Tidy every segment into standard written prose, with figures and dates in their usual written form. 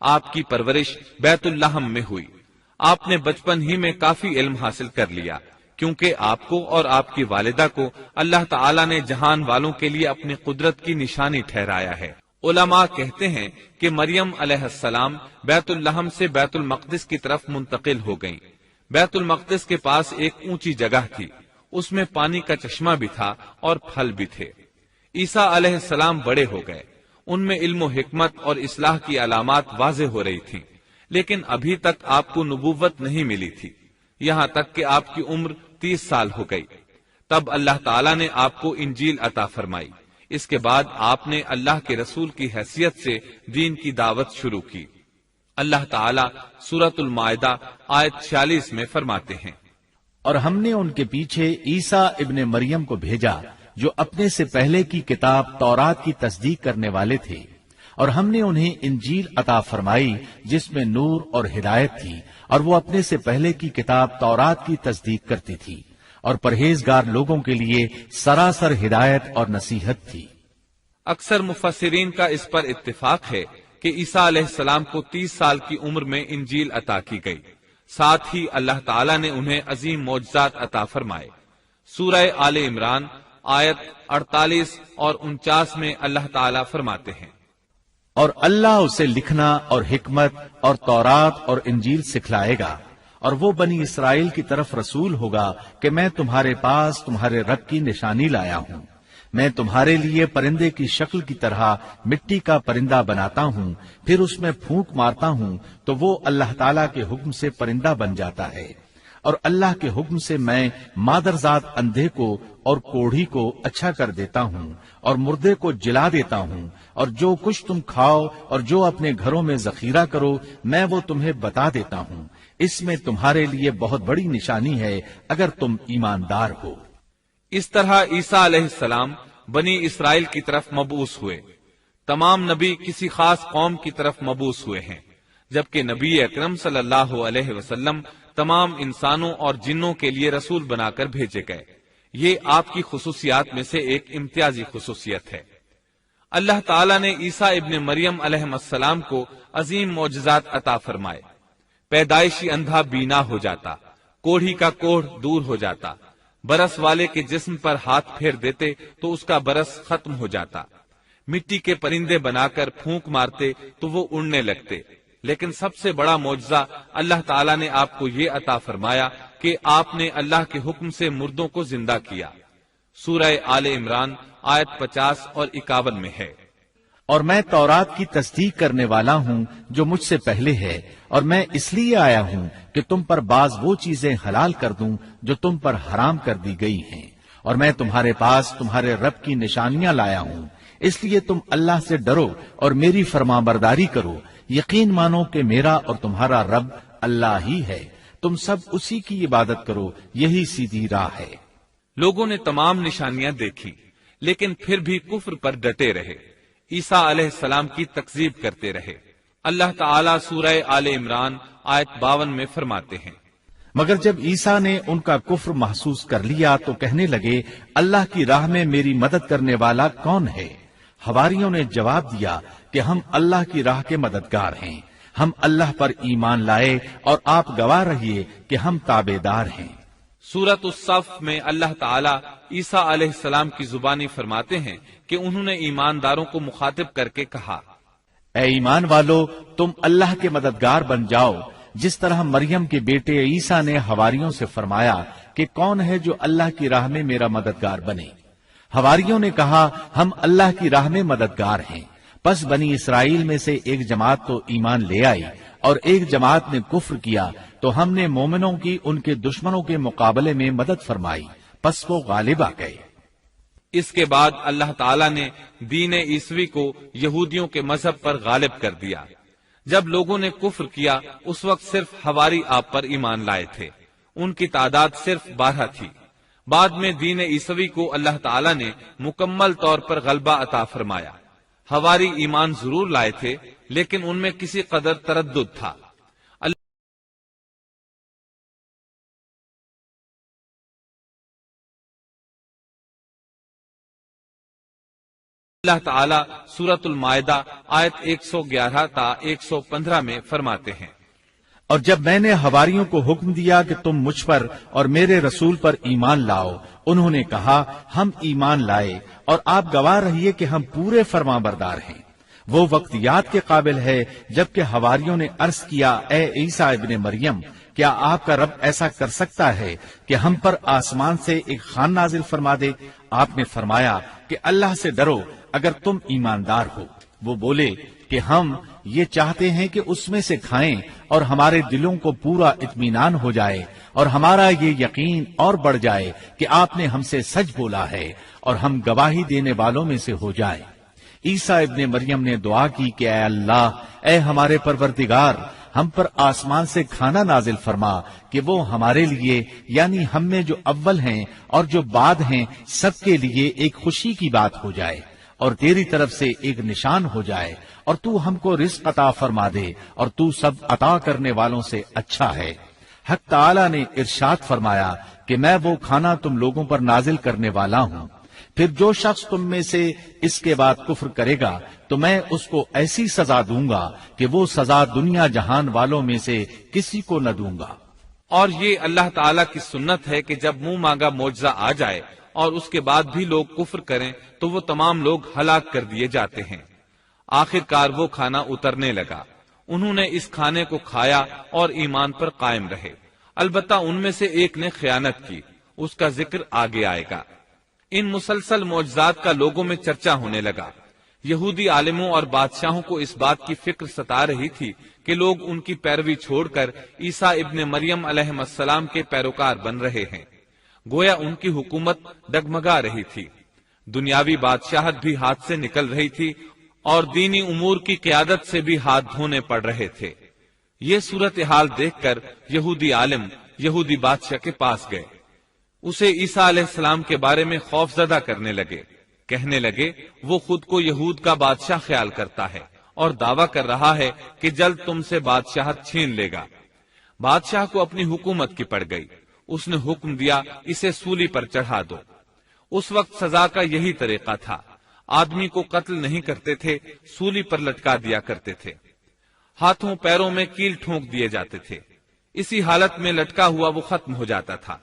آپ کی پرورش بیت اللحم میں ہوئی۔ آپ نے بچپن ہی میں کافی علم حاصل کر لیا، کیونکہ آپ کو اور آپ کی والدہ کو اللہ تعالیٰ نے جہان والوں کے لیے اپنی قدرت کی نشانی ٹھہرایا ہے۔ علماء کہتے ہیں کہ مریم علیہ السلام بیت اللحم سے بیت المقدس کی طرف منتقل ہو گئیں۔ بیت المقدس کے پاس ایک اونچی جگہ تھی، اس میں پانی کا چشمہ بھی تھا اور پھل بھی تھے۔ عیسیٰ علیہ السلام بڑے ہو گئے، ان میں علم و حکمت اور اصلاح کی علامات واضح ہو رہی تھیں، لیکن ابھی تک آپ کو نبوت نہیں ملی تھی، یہاں تک کہ آپ کی عمر 30 سال ہو گئی۔ تب اللہ تعالیٰ نے آپ کو انجیل عطا فرمائی۔ اس کے بعد آپ نے اللہ کے رسول کی حیثیت سے دین کی دعوت شروع کی۔ اللہ تعالیٰ سورۃ المائدہ آیت 46 میں فرماتے ہیں، اور ہم نے ان کے پیچھے عیسیٰ ابن مریم کو بھیجا جو اپنے سے پہلے کی کتاب تورات کی تصدیق کرنے والے تھے، اور ہم نے انہیں انجیل عطا فرمائی جس میں نور اور ہدایت تھی، اور وہ اپنے سے پہلے کی کتاب تورات کی تصدیق کرتی تھی اور پرہیزگار لوگوں کے لیے سراسر ہدایت اور نصیحت تھی۔ اکثر مفسرین کا اس پر اتفاق ہے کہ عیسیٰ علیہ السلام کو 30 سال کی عمر میں انجیل عطا کی گئی، ساتھ ہی اللہ تعالیٰ نے انہیں عظیم معجزات عطا فرمائے۔ سورہ آل عمران آیت 48 اور 49 میں اللہ تعالیٰ فرماتے ہیں، اور اللہ اسے لکھنا اور حکمت اور تورات اور انجیل سکھلائے گا، اور وہ بنی اسرائیل کی طرف رسول ہوگا کہ میں تمہارے پاس تمہارے رب کی نشانی لایا ہوں۔ میں تمہارے لیے پرندے کی شکل کی طرح مٹی کا پرندہ بناتا ہوں، پھر اس میں پھونک مارتا ہوں تو وہ اللہ تعالیٰ کے حکم سے پرندہ بن جاتا ہے، اور اللہ کے حکم سے میں مادرزاد اندھے کو اور کوڑھی کو اچھا کر دیتا ہوں اور مردے کو جلا دیتا ہوں، اور جو کچھ تم کھاؤ اور جو اپنے گھروں میں ذخیرہ کرو میں وہ تمہیں بتا دیتا ہوں۔ اس میں تمہارے لیے بہت بڑی نشانی ہے اگر تم ایماندار ہو۔ اس طرح عیسیٰ علیہ السلام بنی اسرائیل کی طرف مبعوث ہوئے۔ تمام نبی کسی خاص قوم کی طرف مبعوث ہوئے ہیں، جبکہ نبی اکرم صلی اللہ علیہ وسلم تمام انسانوں اور جنوں کے لیے رسول بنا کر بھیجے گئے۔ یہ آپ کی خصوصیات میں سے ایک امتیازی خصوصیت ہے۔ اللہ تعالیٰ نے عیسیٰ ابن مریم علیہ السلام کو عظیم معجزات عطا فرمائے۔ پیدائشی اندھا بینا ہو جاتا، کوڑھی کا کوڑھ دور ہو جاتا، برس والے کے جسم پر ہاتھ پھیر دیتے تو اس کا برس ختم ہو جاتا، مٹی کے پرندے بنا کر پھونک مارتے تو وہ اڑنے لگتے۔ لیکن سب سے بڑا معجزہ اللہ تعالیٰ نے آپ کو یہ عطا فرمایا کہ آپ نے اللہ کے حکم سے مردوں کو زندہ کیا۔ سورہ آل عمران آیت 50 اور 51 میں ہے، اور میں تورات کی تصدیق کرنے والا ہوں جو مجھ سے پہلے ہے، اور میں اس لیے آیا ہوں کہ تم پر بعض وہ چیزیں حلال کر دوں جو تم پر حرام کر دی گئی ہیں، اور میں تمہارے پاس تمہارے رب کی نشانیاں لایا ہوں، اس لیے تم اللہ سے ڈرو اور میری فرمانبرداری کرو۔ یقین مانو کہ میرا اور تمہارا رب اللہ ہی ہے، تم سب اسی کی عبادت کرو، یہی سیدھی راہ ہے۔ لوگوں نے تمام نشانیاں دیکھی لیکن پھر بھی کفر پر ڈٹے رہے، عیسیٰ علیہ السلام کی تکذیب کرتے رہے۔ اللہ تعالیٰ سورہ آل عمران آیت 52 میں فرماتے ہیں، مگر جب عیسیٰ نے ان کا کفر محسوس کر لیا تو کہنے لگے، اللہ کی راہ میں میری مدد کرنے والا کون ہے؟ حواریوں نے جواب دیا کہ ہم اللہ کی راہ کے مددگار ہیں، ہم اللہ پر ایمان لائے اور آپ گواہ رہیے کہ ہم تابع دار ہیں۔ سورۃ الصف میں اللہ تعالیٰ عیسیٰ علیہ السلام کی زبانی فرماتے ہیں کہ انہوں نے ایمانداروں کو مخاطب کر کے کہا، اے ایمان والو، تم اللہ کے مددگار بن جاؤ، جس طرح مریم کے بیٹے عیسیٰ نے حواریوں سے فرمایا کہ کون ہے جو اللہ کی راہ میں میرا مددگار بنے؟ حواریوں نے کہا، ہم اللہ کی راہ میں مددگار ہیں۔ پس بنی اسرائیل میں سے ایک جماعت تو ایمان لے آئی اور ایک جماعت نے کفر کیا، تو ہم نے مومنوں کی ان کے دشمنوں کے مقابلے میں مدد فرمائی، پس وہ غالب آ گئے۔ اس کے بعد اللہ تعالیٰ نے دین عیسوی کو یہودیوں کے مذہب پر غالب کر دیا۔ جب لوگوں نے کفر کیا اس وقت صرف حواری آپ پر ایمان لائے تھے، ان کی تعداد صرف 12 تھی۔ بعد میں دین عیسوی کو اللہ تعالیٰ نے مکمل طور پر غلبہ عطا فرمایا۔ حواری ایمان ضرور لائے تھے لیکن ان میں کسی قدر تردد تھا۔ اللہ تعالیٰ سورۃ المائدہ آیت 111 تا 115 میں فرماتے ہیں، اور جب میں نے حواریوں کو حکم دیا کہ تم مجھ پر اور میرے رسول پر ایمان لاؤ، انہوں نے کہا ہم ایمان لائے اور آپ گواہ رہیے کہ ہم پورے فرما بردار ہیں۔ وہ وقت یاد کے قابل ہے جبکہ حواریوں نے عرض کیا، اے عیسیٰ ابن مریم، کیا آپ کا رب ایسا کر سکتا ہے کہ ہم پر آسمان سے ایک خوان نازل فرما دے؟ آپ نے فرمایا کہ اللہ سے ڈرو اگر تم ایماندار ہو۔ وہ بولے کہ ہم یہ چاہتے ہیں کہ اس میں سے کھائیں اور ہمارے دلوں کو پورا اطمینان ہو جائے اور ہمارا یہ یقین اور بڑھ جائے کہ آپ نے ہم سے سچ بولا ہے اور ہم گواہی دینے والوں میں سے ہو جائیں۔ عیسیٰ ابن مریم نے دعا کی کہ اے اللہ، اے ہمارے پروردگار، ہم پر آسمان سے کھانا نازل فرما کہ وہ ہمارے لیے، یعنی ہم میں جو اول ہیں اور جو بعد ہیں، سب کے لیے ایک خوشی کی بات ہو جائے اور تیری طرف سے ایک نشان ہو جائے، اور تو ہم کو رزق عطا فرما دے اور تو سب عطا کرنے والوں سے اچھا ہے۔ حق تعالی نے ارشاد فرمایا کہ میں وہ کھانا تم لوگوں پر نازل کرنے والا ہوں، پھر جو شخص تم میں سے اس کے بعد کفر کرے گا تو میں اس کو ایسی سزا دوں گا کہ وہ سزا دنیا جہان والوں میں سے کسی کو نہ دوں گا۔ اور یہ اللہ تعالیٰ کی سنت ہے کہ جب منہ مانگا معجزہ آ جائے اور اس کے بعد بھی لوگ کفر کریں تو وہ تمام لوگ ہلاک کر دیے جاتے ہیں۔ آخر کار وہ کھانا اترنے لگا، انہوں نے اس کھانے کو کھایا اور ایمان پر قائم رہے، البتہ ان میں سے ایک نے خیانت کی، اس کا ذکر آگے آئے گا۔ ان مسلسل معجزات کا لوگوں میں چرچا ہونے لگا۔ یہودی عالموں اور بادشاہوں کو اس بات کی فکر ستا رہی تھی کہ لوگ ان کی پیروی چھوڑ کر عیسیٰ ابن مریم علیہ السلام کے پیروکار بن رہے ہیں، گویا ان کی حکومت ڈگمگا رہی تھی، دنیاوی بادشاہت بھی ہاتھ سے نکل رہی تھی اور دینی امور کی قیادت سے بھی ہاتھ دھونے پڑ رہے تھے۔ یہ صورتحال دیکھ کر یہودی عالم یہودی بادشاہ کے پاس گئے، اسے عیسیٰ علیہ السلام کے بارے میں خوف زدہ کرنے لگے، کہنے لگے وہ خود کو یہود کا بادشاہ خیال کرتا ہے اور دعویٰ کر رہا ہے کہ جلد تم سے بادشاہت چھین لے گا۔ بادشاہ کو اپنی حکومت کی پڑ گئی، اس نے حکم دیا اسے سولی پر چڑھا دو۔ اس وقت سزا کا یہی طریقہ تھا، آدمی کو قتل نہیں کرتے تھے، سولی پر لٹکا دیا کرتے تھے، ہاتھوں پیروں میں کیل ٹھونک دیے جاتے تھے، اسی حالت میں لٹکا ہوا وہ ختم ہو جاتا تھا۔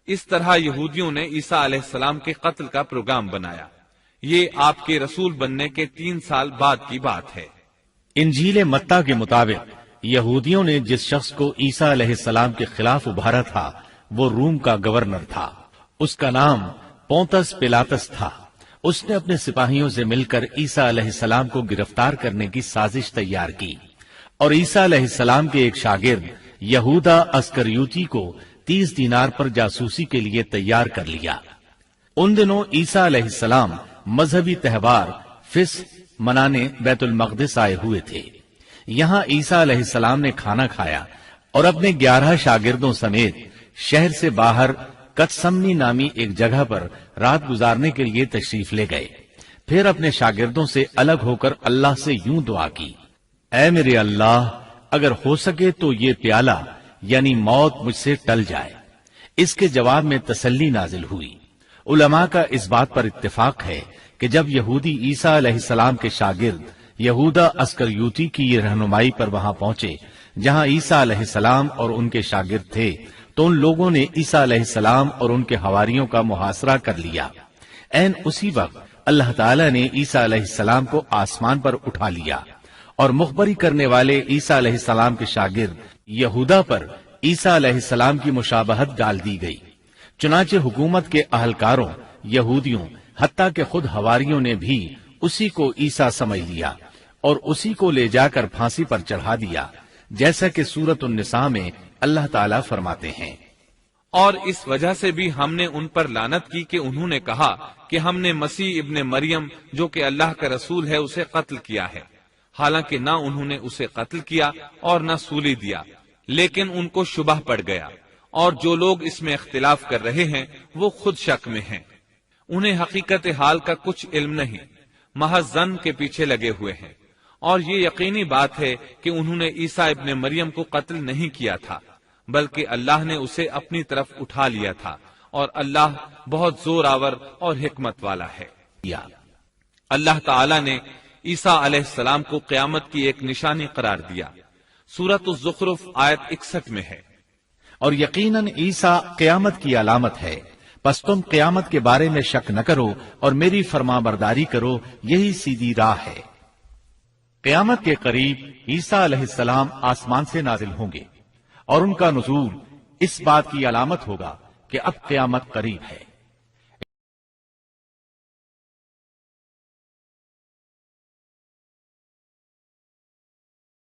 اس طرح یہودیوں نے عیسیٰ علیہ السلام کے قتل کا پروگرام بنایا۔ یہ آپ کے رسول بننے کے 3 سال بعد کی بات ہے۔ انجیل متی کے مطابق یہودیوں نے جس شخص کو عیسیٰ علیہ السلام کے خلاف ابھارا تھا وہ روم کا گورنر تھا، اس کا نام پونتس پیلاطس تھا۔ اس نے اپنے سپاہیوں سے مل کر عیسیٰ علیہ السلام کو گرفتار کرنے کی سازش تیار کی اور عیسیٰ علیہ السلام کے ایک شاگرد یہودا اسکریوتی کو 30 دینار پر جاسوسی کے لیے تیار کر لیا۔ ان دنوں عیسیٰ علیہ السلام مذہبی تہوار فصح منانے بیت المقدس آئے ہوئے تھے۔ یہاں عیسیٰ علیہ السلام نے کھانا کھایا اور اپنے 11 شاگردوں سمیت شہر سے باہر کتسمنی نامی ایک جگہ پر رات گزارنے کے لیے تشریف لے گئے۔ پھر اپنے شاگردوں سے الگ ہو کر اللہ سے یوں دعا کی، اے میرے اللہ، اگر ہو سکے تو یہ پیالہ یعنی موت مجھ سے ٹل جائے۔ اس کے جواب میں تسلی نازل ہوئی۔ علماء کا اس بات پر اتفاق ہے کہ جب یہودی عیسیٰ علیہ السلام کے شاگرد یہودا اسکریوتی کی یہ رہنمائی پر وہاں پہنچے جہاں عیسیٰ علیہ السلام اور ان کے شاگرد تھے، تو ان لوگوں نے عیسیٰ علیہ السلام اور ان کے حواریوں کا محاصرہ کر لیا۔ عین اسی وقت اللہ تعالیٰ نے عیسیٰ علیہ السلام کو آسمان پر اٹھا لیا اور مخبری کرنے والے عیسیٰ علیہ السلام کے شاگرد یہودا پر عیسیٰ علیہ السلام کی مشابہت ڈال دی گئی۔ چنانچہ حکومت کے اہلکاروں، یہودیوں، حتیٰ کہ خود حواریوں نے بھی اسی کو عیسیٰ سمجھ لیا اور اسی کو لے جا کر پھانسی پر چڑھا دیا، جیسا کہ سورۃ النساء میں اللہ تعالیٰ فرماتے ہیں، اور اس وجہ سے بھی ہم نے ان پر لعنت کی کہ انہوں نے کہا کہ ہم نے مسیح ابن مریم جو کہ اللہ کا رسول ہے اسے قتل کیا ہے، حالانکہ نہ انہوں نے اسے قتل کیا اور نہ سولی دیا، لیکن ان کو شبہ پڑ گیا، اور جو لوگ اس میں اختلاف کر رہے ہیں وہ خود شک میں ہیں، انہیں حقیقت حال کا کچھ علم نہیں، محض ظن کے پیچھے لگے ہوئے ہیں، اور یہ یقینی بات ہے کہ انہوں نے عیسیٰ ابن مریم کو قتل نہیں کیا تھا، بلکہ اللہ نے اسے اپنی طرف اٹھا لیا تھا، اور اللہ بہت زور آور اور حکمت والا ہے۔ اللہ تعالی نے عیسیٰ علیہ السلام کو قیامت کی ایک نشانی قرار دیا۔ سورۃ الزخرف آیت 61 میں ہے، اور یقیناً عیسیٰ قیامت کی علامت ہے، پس تم قیامت کے بارے میں شک نہ کرو اور میری فرما برداری کرو، یہی سیدھی راہ ہے۔ قیامت کے قریب عیسیٰ علیہ السلام آسمان سے نازل ہوں گے، اور ان کا نزول اس بات کی علامت ہوگا کہ اب قیامت قریب ہے۔